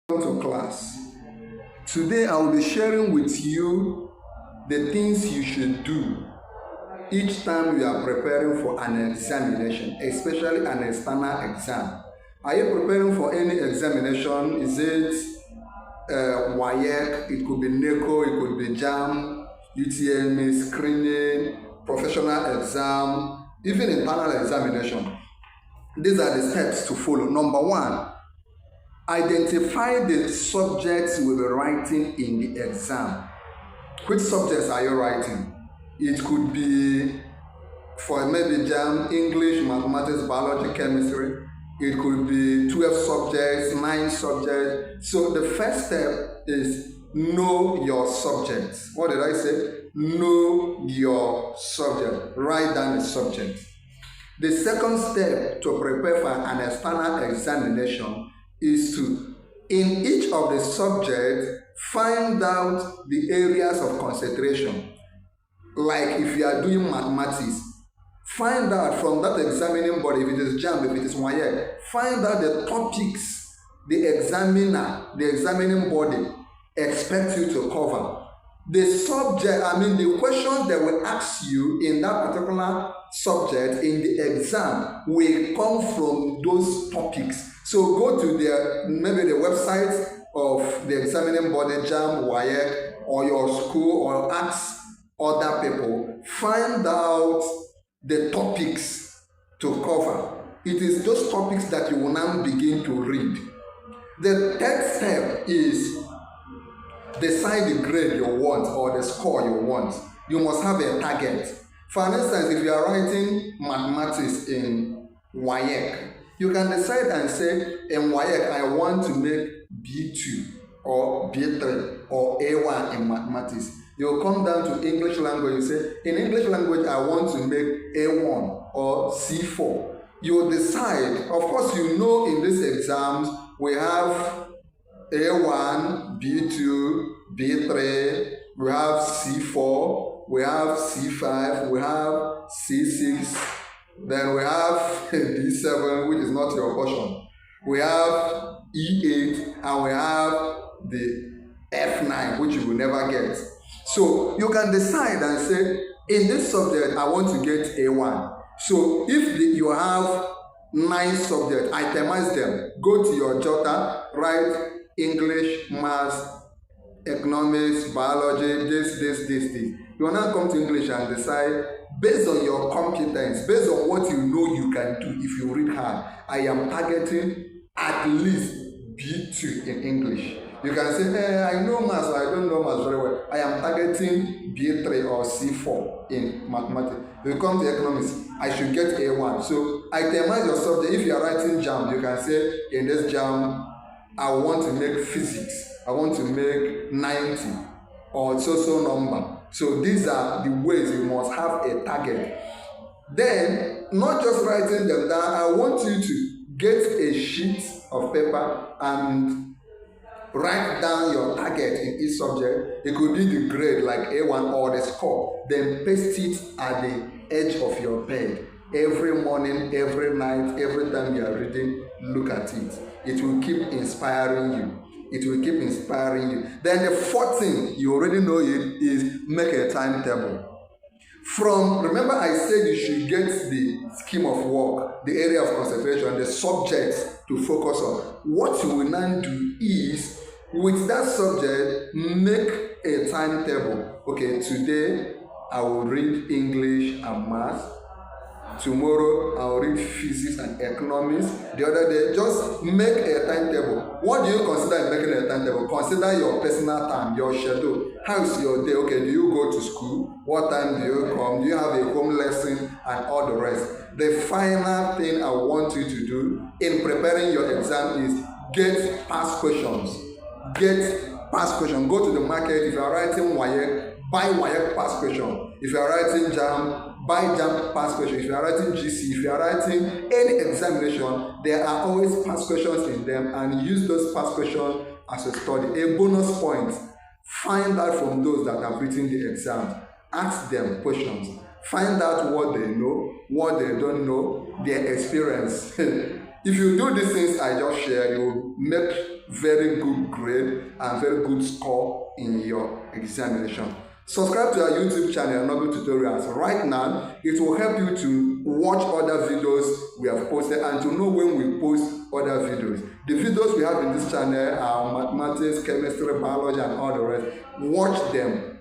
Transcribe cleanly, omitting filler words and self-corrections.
To class. Today I will be sharing with you the things you should do each time you are preparing for an examination, especially an external exam. Are you preparing for any examination? Is it WAEC? It could be NECO, it could be JAM, UTME, screening, professional exam, even internal examination. These are the steps to follow. Number one, identify the subjects you will be writing in the exam. Which subjects are you writing? It could be for maybe JAM, English, mathematics, biology, chemistry. It could be 12 subjects, 9 subjects. So the first step is know your subjects. What did I say? Know your subject. Write down the subject. The second step to prepare for an external examination is to, in each of the subjects, find out the areas of concentration. Like if you are doing mathematics, find out from that examining body, if it is JAM, if it is WAEC, find out the topics the examiner, the examining body expects you to cover. The subject, the questions that will ask you in that particular subject in the exam will come from those topics. So go to maybe the website of the examining body, JAM, WAEC, or your school, or ask other people. Find out the topics to cover. It is those topics that you will now begin to read. The third step is decide the grade you want or the score you want. You must have a target. For instance, if you are writing mathematics in WAEC, you can decide and say, in WAEC, I want to make B2 or B3 or A1 in mathematics. You come down to English language, you say, in English language, I want to make A1 or C4. You decide. Of course, you know in these exams, we have A1, B2, B3, we have C4, we have C5, we have C6, then we have D7, which is not your portion. We have E8, and we have the F9, which you will never get. So you can decide and say, in this subject, I want to get A1. So if you have 9 subjects, itemize them. Go to your jotter, write English, maths, economics, biology, this. You will now come to English and decide, based on your competence, based on what you know you can do if you read hard, I am targeting at least B2 in English. You can say, I know maths, I don't know maths very well. I am targeting B3 or C4 in mathematics. If you come to economics, I should get A1. So itemize your subject. If you are writing JAM, you can say, in this JAM, I want to make physics. I want to make 90 or so number. So these are the ways you must have a target. Then, not just writing them down, I want you to get a sheet of paper and write down your target in each subject. It could be the grade like A1 or the score. Then paste it at the edge of your bed. Every morning, every night, every time you are reading, look at it. It will keep inspiring you. Then the fourth thing, you already know it, is make a timetable. Remember I said you should get the scheme of work, the area of concentration, the subjects to focus on. What you will now do is, with that subject, make a timetable. Okay, today I will read English and math. Tomorrow I'll read physics and economics. The other day, just make a timetable. What do you consider in making a timetable? Consider your personal time, your schedule. How is your day? Okay, do you go to school? What time do you come? Do you have a home lesson? And all the rest. The final thing I want you to do in preparing your exam is get past questions. Go to the market. If you are writing WAEC, buy WAEC past question. If you are writing JAM, buy JAM past question. If you are writing GC, if you are writing any examination, there are always past questions in them, and use those past questions as a study. A bonus point, find out from those that have written the exam. Ask them questions. Find out what they know, what they don't know, their experience. If you do these things I just shared, you will make very good grade and very good score in your examination. Subscribe to our YouTube channel, Noble Tutorials. Right now, it will help you to watch other videos we have posted and to know when we post other videos. The videos we have in this channel are mathematics, chemistry, biology, and all the rest. Watch them.